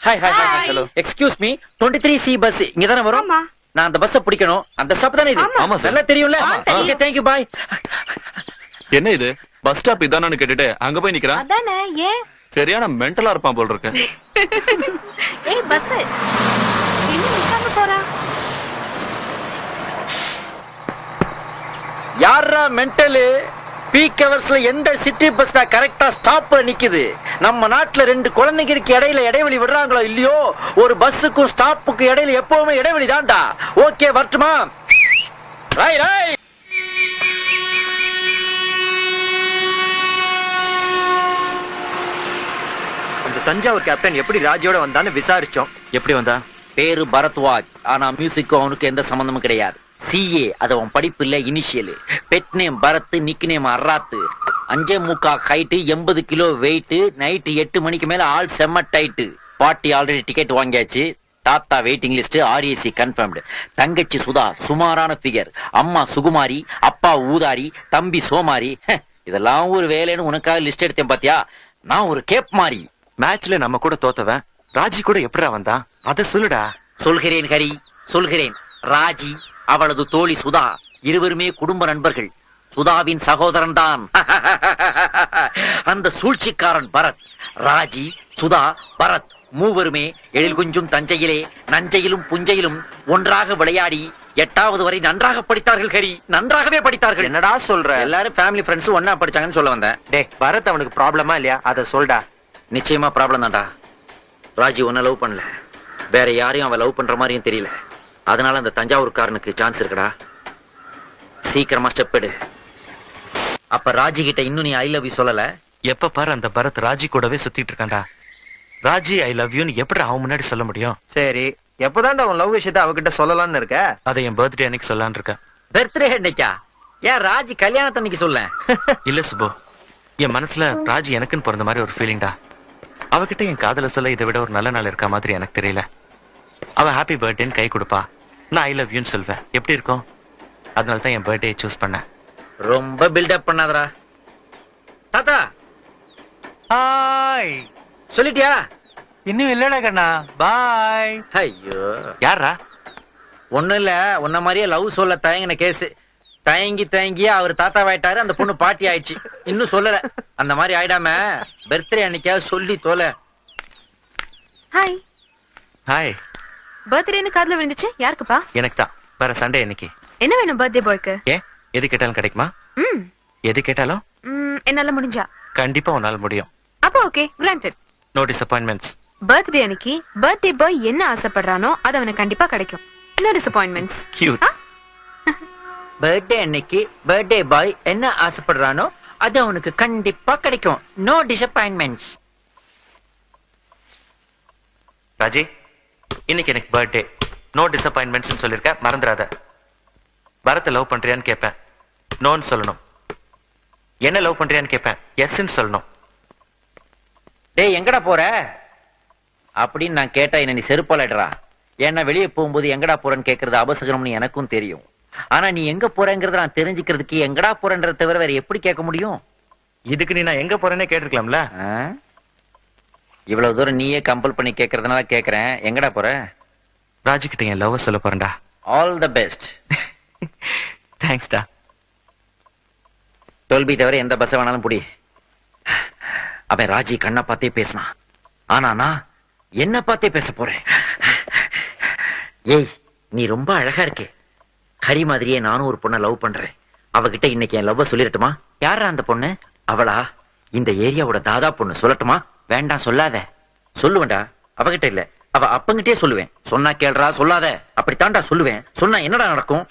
Hi hi hi hello excuse me 23C bus இங்க தான வரும் நான் அந்த பஸ்ஸ பிடிக்கணும் அந்த ஸ்டாப் தானே இது ஆமா சார் நல்லா தெரியும்ல ஓகே थैंक यू பை என்ன இது பஸ் ஸ்டாப் இதானு கேட்டிட்டு அங்க போய் நிக்கறான் அதானே ஏன் சரியான மெண்டலா இருப்பான் போல இருக்கு ஏய் பஸ் என்ன நிக்காம போறா யாரா மெண்டல் பீக் ஹவர்ஸ்ல எந்த சிட்டி பஸ் தான் கரெக்டா ஸ்டாப்ல நிக்குது நம்ம நாட்டுல ரெண்டு குழந்தைகளுக்கு இடையில இடைவெளி விடுறாங்களோ இல்லையோ ஒரு பஸ்ஸுக்கும் ஸ்டாப்புக்கு இடையில எப்பவுமே இடைவெளி தான்டா ஓகே வரட்டுமா ரைட் ரைட் அந்த தஞ்சாவூர் கேப்டன் எப்படி ராஜியோட வந்தான்னு விசாரிச்சோம். எப்படி வந்தா பேரு பரத்வாஜ் ஆனா மியூசிக்கும் அவனுக்கு எந்த சம்பந்தமும் கிடையாது CA அது அவன் படிப்பு இல்ல initial pet name Bharath nick name அர்ராத்து 5.3 ஹைட் 80 கிலோ வெயிட் நைட் 8 மணிக்கு மேல ஆல் செம்ம டைட் பார்ட்டி ஆல்ரெடி டிக்கெட் வாங்கியாச்சு தாத்தா வெயிட்டிங் லிஸ்ட் RAC கன்ஃபர்ம்டு தங்கச்சி சுதா சுமாரான ஃபிகர் அம்மா சுகுமாரி அப்பா ஊதாரி தம்பி சோமாரி இதெல்லாம் ஒரு வேலைன்னு உனக்காக லிஸ்ட் எடுத்தேன் பாத்தியா நான் ஒரு கேப் மாறி மேட்ச்ல நம்ம கூட தோத்தவன் ராஜி கூட எப்படிடா வந்தான் அத சொல்லுடா. சொல்கிறேன் ஹரி சொல்கிறேன் ராஜி அவளது தோழி சுதா இருவருமே குடும்ப நண்பர்கள் சுதாவின் சகோதரன் தான் அந்த சூழ்ச்சிக்காரன் பரத் ராஜி சுதா பரத் மூவருமே எழில் குஞ்சும் தஞ்சையிலே நஞ்சையிலும் புஞ்சையிலும் ஒன்றாக விளையாடி 8வது வரை நன்றாக படித்தார்கள் ஹரி நன்றாகவே படித்தார்கள். என்னடா சொல்ற? எல்லாரும் ஃபேமிலி ஃப்ரெண்ட்ஸ் ஒன்னா படிச்சாங்கன்னு சொல்ல வந்தேன். டேய் பரத் அவனுக்கு ப்ராப்ளமா இல்லையா அத சொல்டா. நிச்சயமா ப்ராப்ளம் தான்டா. ராஜி உன்னை லவ் பண்ணல வேற யாரையும் அவன் லவ் பண்ற மாதிரியும் தெரியல அதனால அந்த தஞ்சாவூர்காரனுக்கு சான்ஸ் இருக்குடா சீக்கிரமா ஸ்டெப் எடு. அப்ப ராஜி கிட்ட இன்னும் நீ ஐ லவ் யூ சொல்லல எப்ப பாரு அந்த பரத் ராஜி கூடவே சுத்திட்டு இருக்கான்டா ராஜி ஐ லவ் யூன்னு எப்படி அவன் முன்னாடி சொல்ல முடியும்? சரி எப்பதான்டா அவன் லவ் விஷயத்தை அவகிட்ட சொல்லலாம்னு இருக்க? அதை என் பர்த்டே அன்னைக்கு சொல்லலான்னு இருக்கேன். பர்த்டே அன்னைக்கா? ஏன் ராஜி கல்யாணத்தன்னைக்கு சொல்ல? இல்ல சுபு என் மனசுல ராஜி எனக்குன்னு பிறந்த மாதிரி ஒரு ஃபீலிங்டா அவகிட்ட என் காதல சொல்ல இதை விட ஒரு நல்ல நாள் இருக்க மாதிரி எனக்கு தெரியல. அவ ஹாப்பி பர்த்டேன்னு கை கொடுப்பா நான் ஐ லவ் யூன்னு சொல்வேன் எப்படி இருக்கும்? அதனால தான் என் பர்த்டே சூஸ் பண்ணேன். ரொம்ப பில்டப் பண்ணாதடா. தாத்தா ஹாய் சொல்லிட்டியா? இன்னும் இல்லடா கண்ணா பாய். ஐயோ யாரா? ஒண்ணும் இல்ல உன்ன மாதிரியே லவ் சொல்ல தயங்கின கேஸ் தயங்கி அவர் தாத்தாவாயிட்டாரு அந்த பொண்ணு பாட்டி ஆயிடுச்சு இன்னும் சொல்லல அந்த மாதிரி ஆயிடாம பர்த்டே அன்னைக்கா சொல்லி தோல. ஹாய் ஹாய் பர்த்டேன்னு காதுல விழுந்துச்சு யாருக்குப்பா? எனக்கு தான் வர சண்டே இன்னைக்கு. என்ன வேணும் பர்த்டே பாய்க்கு? ஏன் எது கேட்டாலும் கிடைக்குமா? எது கேட்டாலும் என்னால முடிஞ்சா கண்டிப்பா உன்னால முடியும். அப்போ ஓகே கிராண்டட். நோ டிசப்பாயின்ட்மெண்ட்ஸ். பர்த்டே அன்னைக்கு பர்த்டே பாய் என்ன ஆசைப்படுறானோ அது அவனுக்கு கண்டிப்பா கிடைக்கும். நோ டிசப்பாயின்ட்மெண்ட்ஸ். கியூட். பர்த்டே அன்னைக்கு பர்த்டே பாய் என்ன ஆசைப்படுறானோ அது அவனுக்கு கண்டிப்பா கிடைக்கும். நோ டிசப்பாயின்ட்மெண்ட்ஸ். ராஜி இன்னைக்கு எனக்கு பர்த்டே நோ டிசப்பாயின்ட்மெண்ட்ஸ் சொல்லிருக்க மறந்துடாத. பரத்தை லவ் பண்றியான்னு கேட்பேன் நோன்னு சொல்லணும். என்ன லவ் பண்றியான்னு கேட்பேன் எஸ்ன்னு சொல்லணும். டேய் எங்கடா போற அப்படின்னு நான் கேட்டா என்ன நீ செருப்பாலடா. ஏன்னா வெளியே போகும்போது எங்கடா போறேன்னு கேட்கறது அபசகரம்னு எனக்கும் தெரியும். ஆனா நீ எங்க போறேங்கிறத நான் தெரிஞ்சுக்கிறதுக்கு எங்கடா போறேன்றத தவிர வேற எப்படி கேட்க முடியும்? இதுக்கு நீ நான் எங்க போறேன்னே கேட்டிருக்கலாம்ல. இவ்வளவு தூரம் நீயே கம்பல் பண்ணி கேட்கறதுனால கேட்கறேன். எங்கடா போற? ராஜி கிட்ட என் லவ் சொல்ல போறேன்டா. All the best. தேங்க்ஸ்டா. 12B தவிர எந்த பஸ் வேணாலும் புடி. அவன் ராஜி கண்ணை பார்த்தே பேசினான். ஆனா நான் என்ன பார்த்தே பேச போறேன். ஏய் நீ ரொம்ப அழகா இருக்கே. ஹரி மாதிரியே நானும் ஒரு பொண்ணை லவ் பண்றேன். அவகிட்ட இன்னைக்கு என் லவ் சொல்லிரட்டுமா? யாரா அந்த பொண்ணு? அவளா இந்த ஏரியாவோட தாதா பொண்ணு. சொல்லட்டுமா? வேண்டாம் சொல்லாத. சொல்லுவேன்டா. அவகிட்ட இல்ல அவ அப்பங்கிட்டே சொல்லுவேன். சொன்னா கேள்றா சொல்லாத. அப்படித்தான்டா சொல்லுவேன். சொன்னா என்னடா நடக்கும்?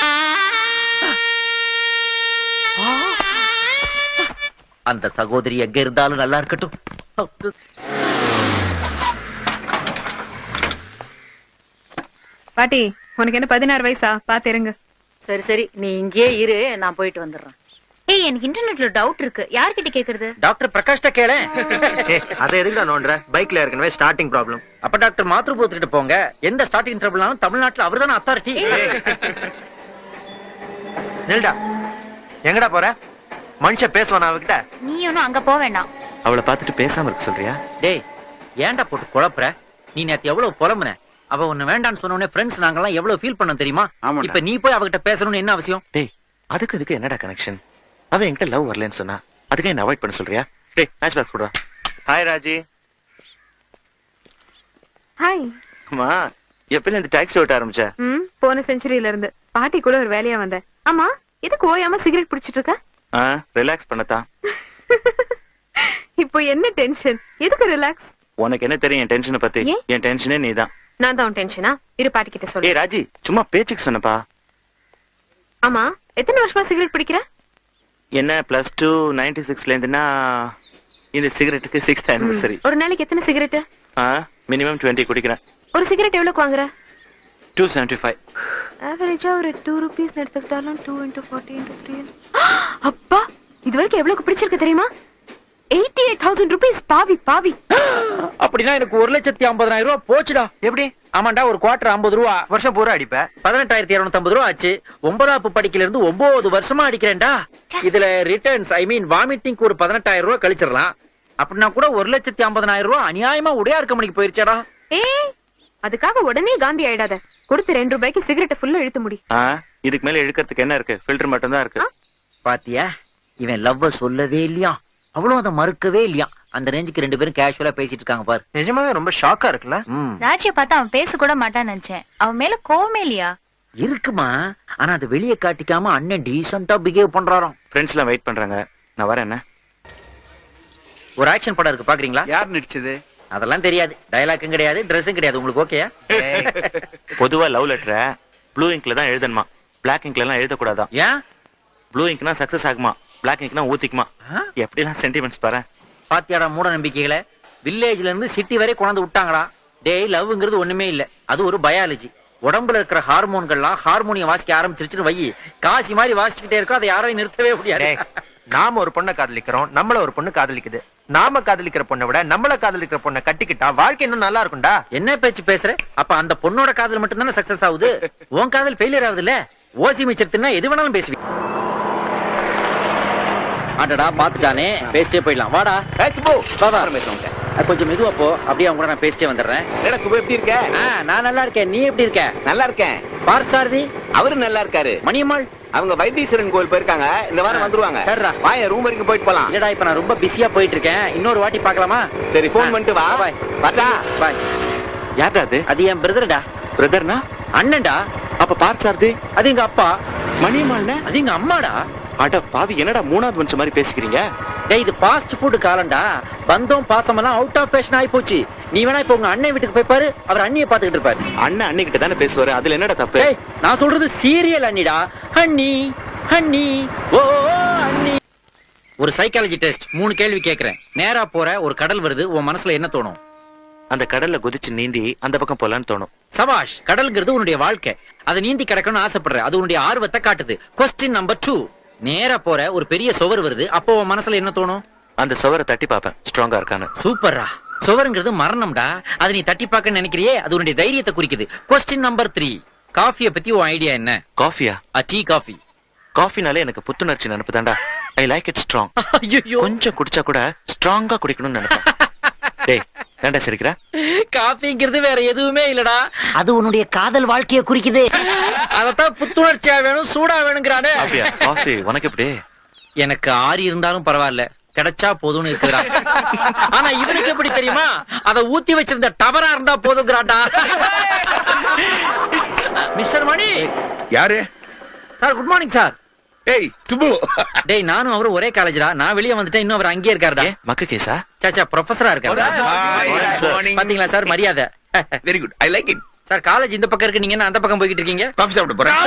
அந்த சகோதரி எங்க இருந்தாலும் நல்லா இருக்கட்டும். பாட்டி உனக்கு என்ன 16 வயசா? பாத்துருங்க. சரி சரி நீ இங்கே இரு நான் போயிட்டு வந்துடுறேன். ஏய் எனக்கு இன்டர்நெட்ல டவுட் இருக்கு. யார்கிட்ட கேக்குறது? டாக்டர் பிரகாஷ்ட கேளு. அதை எதுக்குடா நோண்டுற? பைக்ல ஏற்கனவே ஸ்டார்டிங் ப்ராப்ளம். அப்ப டாக்டர் மாத்ருபூத்துக்கிட்ட போங்க. எந்த ஸ்டார்டிங் ட்ரபிள்னாலும் தமிழ்நாட்டுல அவர்தான அத்தாரிட்டி. நில்டா. எங்கடா போற? மனுஷன் பேசுவானா அவகிட்ட? நீ ஒன்னும் அங்க போக வேண்டாம். அவளை பார்த்துட்டு பேசாம இருக்க சொல்றியா? டேய் ஏன்டா போட்டு குழப்புற? நீ நேத்து எவ்வளவு புலம்புன. அவ உன்னை வேண்டான்னு சொன்ன உடனே ஃப்ரெண்ட்ஸ் நாங்கெல்லாம் எவ்வளவு ஃபீல் பண்ணோம் தெரியுமா? ஆமாண்டா. இப்ப நீ போய் அவகிட்ட பேசணும்னு என்ன அவசியம்? டேய் அதுக்கு என்னடா கனெக்ஷன்? அவன் என்கிட்ட லவ் வரலன்னு சொன்னா அதுக்கு என்ன அவாய்ட் பண்ண சொல்றியா? டேய் மேட்ச் பாக்ஸ் கொடுடா. ஹாய் ராஜி. ஹாய். அம்மா எப்பல இந்த டாக்ஸி ஓட்ட ஆரம்பிச்ச? போன செஞ்சுரியில இருந்து பாட்டிக்குள்ள ஒரு வேலையா வந்தேன். ஆமா எதுக்கு ஓயாம சிகரெட் பிடிச்சிட்டு இருக்க? ரிலாக்ஸ் பண்ணத்தான். இப்போ என்ன டென்ஷன்? எதுக்கு ரிலாக்ஸ்? உனக்கு என்ன தெரியும் என் டென்ஷனை பத்தி? ஏன்? என் டென்ஷனே நீதான். நான் தான் டென்ஷனா? இரு பாட்டி கிட்ட சொல்லு. ஏய் ராஜி சும்மா பேச்சுக்கு சொன்னப்பா. ஆமா எத்தனை வருஷமா சிகரெட் பிடிக்கிற? என்ன +2 96ல இருந்துன்னா இந்த சிகரெட்டுக்கு 6th anniversary. ஒரு நாளைக்கு எத்தனை சிகரெட்? மினிமம் 20 குடிக்கிறேன். ஒரு சிகரெட் எவ்வளவுக்கு வாங்குற? 275. ஆவரேஜா ஒரு 2 ரூபீஸ் எடுத்துக்கிட்டாலும் 2 × 40 × 3. அப்பா இது வரைக்கும் எவ்வளவுக்கு பிடிச்சிருக்கு தெரியுமா? 88,000 ரூபீஸ். பாவி பாவி. அப்படின்னா எனக்கு 1,50,000 ரூபாய் போச்சுடா. எப்படி? ஆமாண்டா, ஒரு குவார்டர் 50 ரூபா. வருஷம் பூரா அடிப்ப. 18,250 ரூபா ஆச்சு. 9வது படிக்கல இருந்து 9 வருஷமா அடிக்கிறேன்டா. இதுல ரிட்டர்ன்ஸ் ஐ மீன் வாமிட்டிங்க்கு ஒரு 18,000 ரூபாய் கழிச்சிடலாம். அப்படின்னா கூட 1,50,000 ரூபாய் அநியாயமா உடையார் கம்பெனிக்கு போயிருச்சாடா. ஏய் அதுக்காக உடனே காந்தி ஆயிடாத. கொடுத்து 2 ரூபாய்க்கு சிகரெட்டை ஃபுல்லா இழுத்து முடி. இதுக்கு மேல இழுக்கிறதுக்கு என்ன இருக்கு? ஃபில்டர் மட்டும் தான் இருக்கு. பாத்தியா, இவன் லவ்வ சொல்லவே இல்லையா, அவ்வளவு அதை மறுக்கவே இல்லையா. அந்த ரேஞ்சுக்கு 2 பேரும் கேஷுவலா பேசிட்டு இருக்காங்க பாரு. நிஜமாவே ரொம்ப ஷாக்கா இருக்குல்ல? ராஜிய பார்த்தா அவன் பேச கூட மாட்டான்னு நினைச்சேன். அவன் மேல கோவமே இல்லையா? இருக்குமா, ஆனா அது வெளியே காட்டிக்காம அண்ணன் டீசென்ட்டா பிஹேவ் பண்றாராம். ஃப்ரெண்ட்ஸ் எல்லாம் வெயிட் பண்றாங்க, நான் வரேன். என்ன ஒரு ஆக்ஷன் படம் இருக்கு, பாக்குறீங்களா? யார் நடிச்சது? அதெல்லாம் தெரியாது. டயலாக்கும் கிடையாது, ட்ரெஸ்ஸும் கிடையாது. உங்களுக்கு ஓகேயா? பொதுவா லவ் லெட்டரை ப்ளூ இங்க்ல தான் எழுதணுமா, பிளாக் இங்க்ல எல்லாம் எழுதக்கூடாதான். ஏன்? ப்ளூ இங்க்னா சக்சஸ் ஆகுமா, பிளாக் இங்க்னா ஊத்திக்குமா. எப்படிலாம் சென்டிமெண்ட்ஸ் பாரு. பாத்தியாடா மூட நம்பிக்கைகளை. வில்லேஜ்ல இருந்து சிட்டி வரை கொண்டாந்து விட்டாங்கடா. டேய் லவ்ங்கிறது ஒண்ணுமே இல்ல, அது ஒரு பயாலஜி. உடம்புல இருக்கிற ஹார்மோன்கள்லாம் ஹார்மோனியம் வாசிக்க ஆரம்பிச்சிருச்சுன்னு வை, காசி மாதிரி வாசிச்சுக்கிட்டே இருக்கும். அதை யாரையும் நிறுத்தவே முடியாது. நாம ஒரு பொண்ணை காதலிக்கிறோம், நம்மள ஒரு பொண்ணு காதலிக்குது. நாம காதலிக்கிற பொண்ணை விட நம்மள காதலிக்கிற பொண்ணை கட்டிக்கிட்டா வாழ்க்கை இன்னும் நல்லா இருக்கும்டா. என்ன பேச்சு பேசுற? அப்ப அந்த பொண்ணோட காதல் மட்டும் தானே சக்சஸ் ஆகுது, உன் காதல் ஃபெயிலியர் ஆகுது இல்ல? ஓசி மிச்சத்துனா எது வேணாலும் பேசுவீங்க. ஆட்டடா பாத்துட்டானே, பேசிட்டே போயிடலாம். வாடா கொஞ்சம் மெதுவா போ, அப்படியே அவங்க கூட நான் பேசிட்டே வந்துடுறேன். எப்படி இருக்க? நான் நல்லா இருக்கேன், நீ எப்படி இருக்க? நல்லா இருக்கேன். பார்சாரதி அவரு நல்லா இருக்காரு. மணியம்மாள் அவங்க வைத்தீஸ்வரன் கோயில் போயிருக்காங்க, இந்த வாரம் வந்துருவாங்க. சரிடா. வாய ரூம் வரைக்கும் போயிட்டு போலாம். இல்லடா, இப்ப நான் ரொம்ப பிஸியா போயிட்டு இருக்கேன், இன்னொரு வாட்டி பார்க்கலாமா? சரி போன் பண்ணிட்டு வா. பாய் பசா பாய். யார்டா அது? அது என் பிரதர்டா. பிரதர்னா? அண்ணன்டா. அப்ப பார்த்தார்து அது எங்க அப்பா. மணியம்மாள்னா? அது எங்க அம்மாடா. அட பாவி, என்னடா மூணாவது மனுஷன் மாதிரி பேசிக்கிறீங்க? டேய் இது ஃபாஸ்ட் ஃபுட் காலம்டா. பந்தம் பாசம் எல்லாம் அவுட் ஆஃப் ஃபேஷன் ஆயி போச்சு. நீ வேணா இப்ப உங்க அண்ணன் வீட்டுக்கு போய் பாரு, அவர் அண்ணியை பாத்துக்கிட்டு இருப்பாரு. அண்ணன் அண்ணிக்கிட்ட தானே பேசுவாரு, அதுல என்னடா தப்பு? டேய் நான் சொல்றது சீரியல் அண்ணிடா. அண்ணி அண்ணி ஓ அண்ணி. ஒரு சைக்காலஜி டெஸ்ட், 3 கேள்வி கேக்குறேன். நேரா போற ஒரு கடல் வருது, உன் மனசுல என்ன தோணும்? அந்த கடல்ல குதிச்சு நீந்தி அந்த பக்கம் போலான்னு தோணும். சபாஷ், கடல்ங்கிறது உன்னுடைய வாழ்க்கை. அதை நீந்தி கிடக்கணும்னு ஆசைப்படுற, அது உன்னுடைய ஆர்வத்தை காட்டுது. கொஸ்டின் நம்பர் 2, நேரா போற ஒரு பெரிய சுவர் வருது, அப்போ உன் மனசுல என்ன தோணும்? அந்த சுவரை தட்டி பாப்பேன், ஸ்ட்ராங்கா இருக்கான்னு. சூப்பர்ரா. சுவருங்கிறது மரணம்டா, அதை நீ தட்டி பார்க்க நினைக்கிறியே, அது உன்னுடைய தைரியத்தை குறிக்குது. கொஸ்டின் நம்பர் 3, காஃபியை பத்தி உன் ஐடியா என்ன? காஃபியா? Tea coffee. காஃபினாலே எனக்கு புத்துணர்ச்சி நினைப்புதான்டா. I like it strong. ஐயோ, கொஞ்சம் குடிச்சா கூட ஸ்ட்ராங்கா குடிக்கணும்னு நினைப்பேன். டேய் ஏன்டா சிரிக்கிற? காஃபிங்கிறது வேற எதுவுமே இல்லடா, அது உன்னுடைய காதல் வாழ்க்கையை குறிக்குது. அதத்தான் புத்துணர்ச்சியா வேணும், சூடா வேணுங்கிறானே. அப்படியா? காஃபி உனக்கு எப்படி? எனக்கு ஆறி இருந்தாலும் பரவாயில்ல, கிடைச்சா போதும்னு இருக்குறா. ஆனா இவனுக்கு எப்படி தெரியுமா, அத ஊத்தி வச்சிருந்த டபரா இருந்தா போதுங்கிறாடா. மிஸ்டர் மணி. யாரு? Sir good morning sir. ஏய் சுபு. டேய் நானும் அவரும் ஒரே காலேஜ்டா. நான் வெளியே வந்துட்டேன், இன்னும் அவர் அங்கேயே இருக்காருடா. மக்கு கேஸா? சாச்சா ப்ரொஃபஸரா இருக்காரு. பாத்தீங்களா சார் மரியாதை. Very good, I like it. Sir college இந்த பக்கம் இருக்கு, நீங்க என்ன அந்த பக்கம் போய்கிட்டு இருக்கீங்க? காஃபி சாப்பிட போறேன்.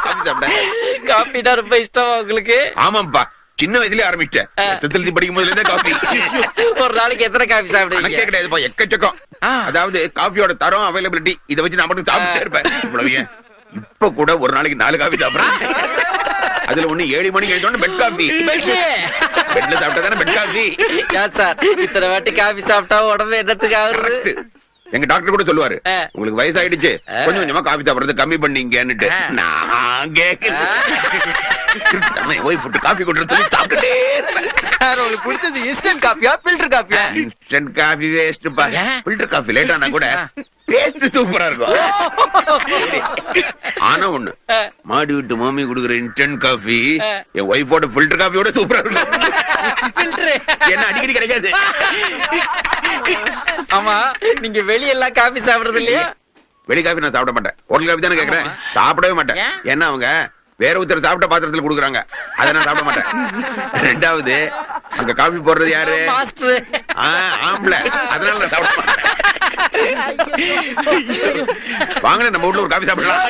காஃபி சாப்பிட. காஃபினா ரொம்ப இஷ்டம் உங்களுக்கு? ஆமாப்பா, சின்ன வயசுல ஆரம்பிச்சேன். எஸ்எஸ்எல்சி படிக்கும் போதுல இருந்தே காஃபி. ஒரு நாளைக்கு எத்தனை காஃபி சாப்பிடுவீங்க? கணக்கே கிடையாதுப்பா, எக்கச்சக்கம். அதாவது காஃபியோட தரம், அவைலபிலிட்டி இதை வச்சு நான் மட்டும் சாப்பிட்டே இருப்பேன். இவ்வளவு இப்ப கூட ஒரு நாளைக்கு 4 காஃபி சாப்பிடுறேன். அதுல ஒண்ணு 7 மணிக்கு எழுந்தோன்னு பெட் காஃபி. பெட்ல சாப்பிட்டா தானே பெட் காஃபி. சார் இத்தனை வாட்டி காஃபி சாப்பிட்டா உடம்பு என்னத்துக்கு ஆகுது? எங்க டாக்டர் கூட சொல்லுவாரு, உங்களுக்கு வயசாயிடுச்சு, கொஞ்சம் கொஞ்சமா காஃபி சாப்பிடுறது கம்மி பண்ணீங்கன்னுட்டு. நான் கேட்கல. ஒய்ஃப் விட்டு காஃபி கொண்டு சொல்லி சாப்பிட்டுட்டே இருப்பேன். சார் உங்களுக்கு பிடிச்சது இன்ஸ்டன்ட் காப்பியா ஃபில்டர் காப்பியா? இன்ஸ்டன்ட் காஃபி வேஸ்ட் பா. ஃபில்டர் காஃபி லேட் ஆனா கூட டேஸ்ட் சூப்பரா இருக்கும். ஆனா ஒண்ணு, மாடி விட்டு மாமி குடுக்குற இன்ஸ்டன்ட் காஃபி என் ஒய்ஃபோட ஃபில்டர் காஃபியோட சூப்பரா இருக்கும். என்ன அடிக்கடி கிடைக்காது. ஆமா, நீங்க வெளியெல்லாம் காபி சாப்பிடுறது இல்லையா? வெளி காஃபி நான் சாப்பிட மாட்டேன். ஹோட்டல் காஃபி தானே கேக்குறேன். சாப்பிடவே மாட்டேன். ஏன்னா அவங்க வேற ஒருத்தர் சாப்பிட்ட பாத்திரத்துல குடுக்குறாங்க, அதை நான் சாப்பிட மாட்டேன். ரெண்டாவது, அங்க காஃபி போடுறது யாரு? மாஸ்டர். ஆம்பளை. அதனால நான் சாப்பிட மாட்டேன். வாங்க நம்ம வீட்டுல ஒரு காஃபி சாப்பிடலாம்.